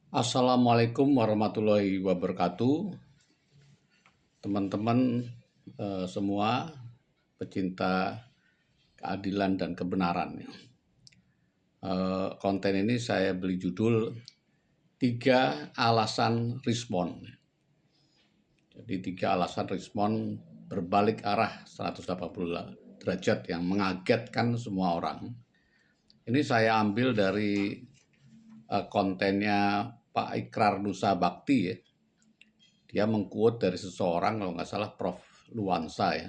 Assalamualaikum warahmatullahi wabarakatuh, teman-teman semua pecinta keadilan dan kebenaran. Konten ini saya beri judul 3 alasan respon. Jadi 3 alasan respon berbalik arah 180 derajat yang mengagetkan semua orang. Ini saya ambil dari kontennya Pak Ikrar Nusa Bakti ya. Dia mengquote dari seseorang, kalau nggak salah Prof. Luansa ya,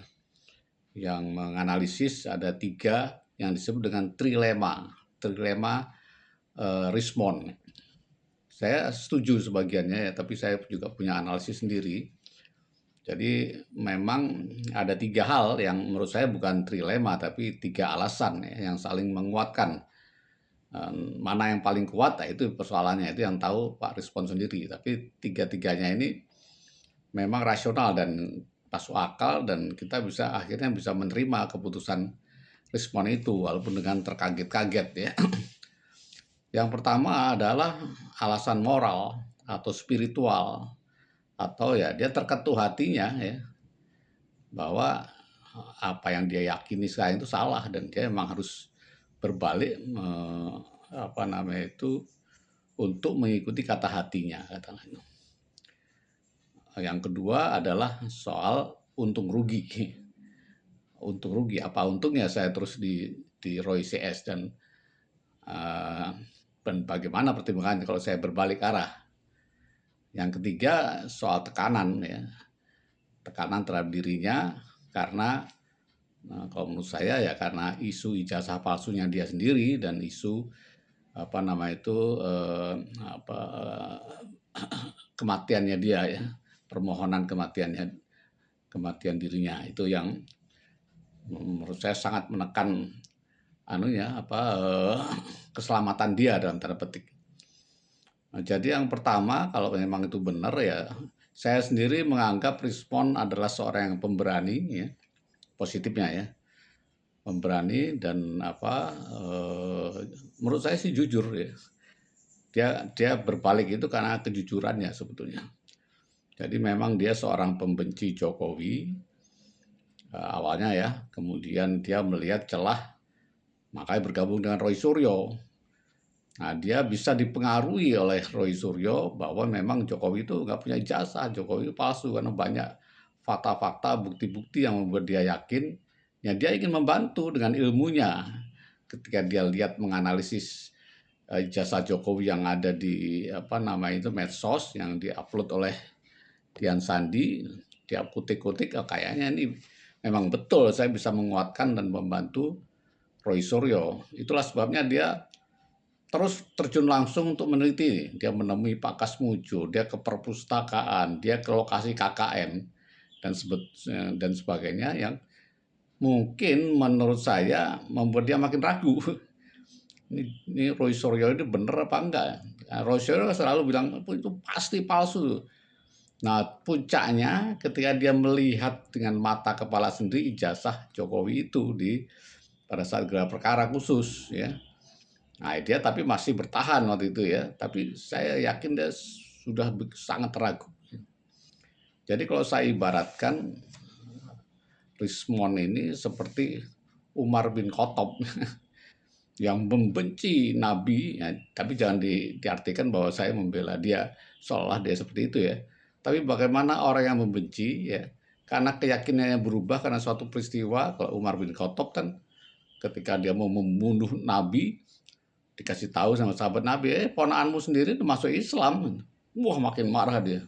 yang menganalisis ada 3 yang disebut dengan trilema respon. Saya setuju sebagiannya ya, tapi saya juga punya analisis sendiri. Jadi memang ada 3 hal yang menurut saya bukan trilema, tapi 3 alasan ya, yang saling menguatkan. Mana yang paling kuat, itu persoalannya, itu yang tahu Pak Respon sendiri. Tapi tiga-tiganya ini memang rasional dan masuk akal, dan kita akhirnya bisa menerima keputusan respon itu walaupun dengan terkaget-kaget ya. Yang pertama adalah alasan moral atau spiritual, atau ya dia terketuh hatinya ya, bahwa apa yang dia yakini sekarang itu salah dan dia memang harus berbalik untuk mengikuti kata hatinya, katanya. Yang kedua adalah soal untung rugi. Untung rugi, apa untungnya saya terus di Roy CS, dan bagaimana pertimbangannya kalau saya berbalik arah. Yang ketiga soal tekanan ya, tekanan terhadap dirinya karena kalau menurut saya ya karena isu ijazah palsunya dia sendiri dan isu kematiannya dia ya, permohonan kematian dirinya, itu yang menurut saya sangat menekan keselamatan dia dalam tanda petik. Nah, jadi yang pertama, kalau memang itu benar ya, saya sendiri menganggap Respon adalah seorang yang pemberani ya, positifnya ya, pemberani dan menurut saya sih jujur ya. Dia berbalik itu karena kejujurannya sebetulnya. Jadi memang dia seorang pembenci Jokowi awalnya ya, kemudian dia melihat celah, makanya bergabung dengan Roy Suryo. Nah, dia bisa dipengaruhi oleh Roy Suryo bahwa memang Jokowi itu nggak punya ijazah, Jokowi itu palsu, karena banyak fakta-fakta, bukti-bukti yang membuat dia yakin, ya dia ingin membantu dengan ilmunya. Ketika dia lihat menganalisis ijazah Jokowi yang ada di medsos yang diupload oleh Dian Sandi, dia kutik-kutik, kayaknya ini memang betul saya bisa menguatkan dan membantu Roy Suryo. Itulah sebabnya dia terus terjun langsung untuk meneliti. Dia menemui Pak Kasmujo, dia ke perpustakaan, dia ke lokasi KKN dan sebagainya, yang mungkin menurut saya membuat dia makin ragu. Ini Roy Suryo ini bener apa enggak? Nah, Roy Suryo selalu bilang itu pasti palsu. Nah, puncaknya ketika dia melihat dengan mata kepala sendiri ijazah Jokowi itu pada saat gelar perkara khusus ya. Nah, dia tapi masih bertahan waktu itu ya, tapi saya yakin dia sudah sangat ragu. Jadi kalau saya ibaratkan, Rismon ini seperti Umar bin Khattab yang membenci Nabi, ya, tapi jangan diartikan bahwa saya membela dia seolah dia seperti itu ya. Tapi bagaimana orang yang membenci ya, karena keyakinannya berubah karena suatu peristiwa. Kalau Umar bin Khattab kan ketika dia mau membunuh Nabi, dikasih tahu sama sahabat Nabi, ponakanmu sendiri itu masuk Islam. Wah, makin marah dia.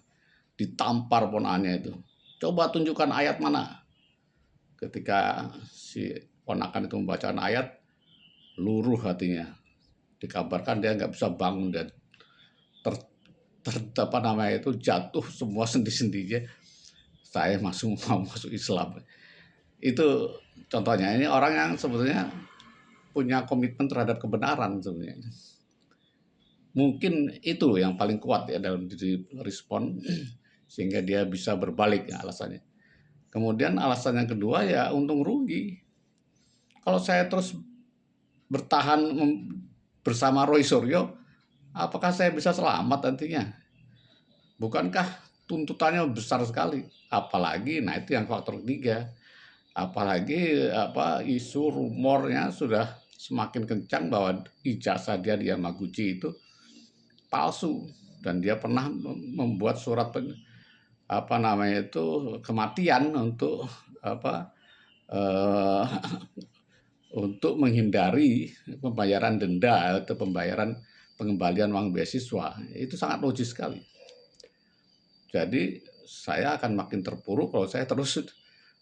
Ditampar ponakannya itu. Coba tunjukkan ayat mana. Ketika si ponakan itu membacakan ayat, luruh hatinya. Dikabarkan dia nggak bisa bangun dan jatuh semua sendi-sendinya. Saya mau masuk Islam. Itu contohnya. Ini orang yang sebetulnya punya komitmen terhadap kebenaran sebenarnya. Mungkin itu yang paling kuat ya dalam diri Respon, sehingga dia bisa berbalik ya alasannya. Kemudian alasan yang kedua ya untung rugi. Kalau saya terus bertahan bersama Roy Suryo, apakah saya bisa selamat nantinya? Bukankah tuntutannya besar sekali? Apalagi, nah itu yang faktor ketiga, apalagi isu rumornya sudah semakin kencang bahwa ijazah dia di Yamaguchi itu palsu dan dia pernah membuat surat kematian untuk apa eh, untuk menghindari pembayaran denda atau pembayaran pengembalian uang beasiswa. Itu sangat logis sekali. Jadi saya akan makin terpuruk kalau saya terus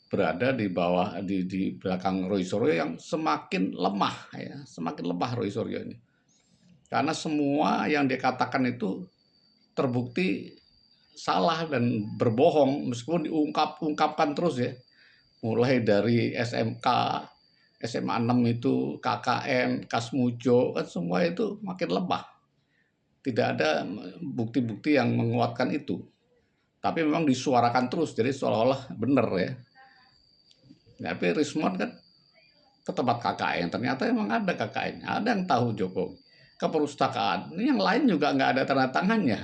berada di bawah di belakang Roy Suryo yang semakin lemah ya, semakin lemah Roy Suryo ini. Karena semua yang dia katakan itu terbukti salah dan berbohong meskipun diungkapkan terus ya. Mulai dari SMK, SMA 6 itu, KKN, Kasmujo, kan semua itu makin lemah. Tidak ada bukti-bukti yang menguatkan itu. Tapi memang disuarakan terus, jadi seolah-olah benar ya. Tapi Rismon kan ke tempat KKN, ternyata emang ada KKN, ada yang tahu Jokowi. Ke perpustakaan, ini yang lain juga nggak ada tanda tangannya.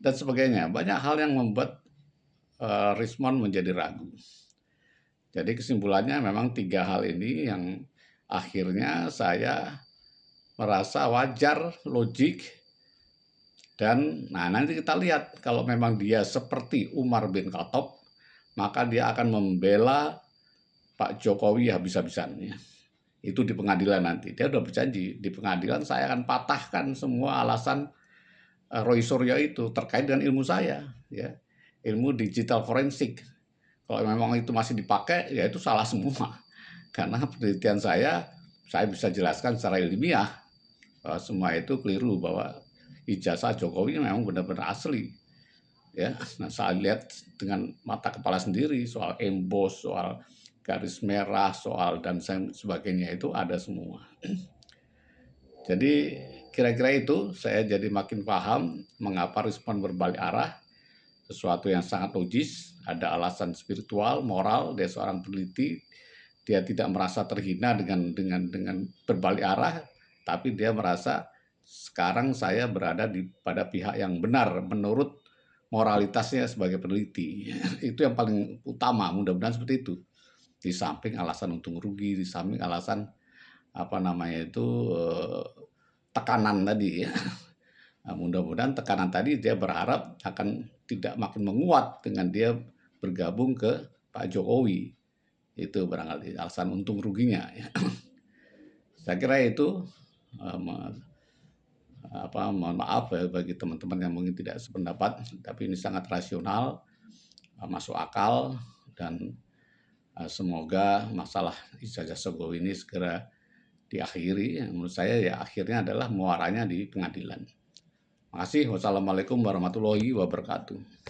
Dan sebagainya, banyak hal yang membuat Rismon menjadi ragu. Jadi kesimpulannya memang 3 hal ini yang akhirnya saya merasa wajar, logik, dan nah nanti kita lihat kalau memang dia seperti Umar bin Khattab, maka dia akan membela Pak Jokowi habis-habisan. Ya. Itu di pengadilan nanti. Dia udah berjanji, di pengadilan saya akan patahkan semua alasan Roy Suryo itu terkait dengan ilmu saya. Ya. Ilmu digital forensik. Kalau memang itu masih dipakai, ya itu salah semua. Karena penelitian saya bisa jelaskan secara ilmiah bahwa semua itu keliru, bahwa ijazah Jokowi memang benar-benar asli. Ya, nah saya lihat dengan mata kepala sendiri soal emboss, soal garis merah, soal dan sebagainya itu ada semua. Jadi kira-kira itu saya jadi makin paham mengapa Respon berbalik arah, sesuatu yang sangat logis, ada alasan spiritual, moral, dia seorang peneliti, dia tidak merasa terhina dengan berbalik arah, tapi dia merasa sekarang saya berada pada pihak yang benar menurut moralitasnya sebagai peneliti. Itu yang paling utama, mudah-mudahan seperti itu. Di samping alasan untung rugi, di samping alasan tekanan tadi ya. Nah, mudah-mudahan tekanan tadi dia berharap akan tidak makin menguat dengan dia bergabung ke Pak Jokowi. Itu barangkali alasan untung ruginya ya. Saya kira itu mohon maaf ya bagi teman-teman yang mungkin tidak sependapat, tapi ini sangat rasional, masuk akal, dan semoga masalah ijazah Jokowi ini segera diakhiri. Menurut saya ya akhirnya adalah muaranya di pengadilan. Terima kasih. Wassalamualaikum warahmatullahi wabarakatuh.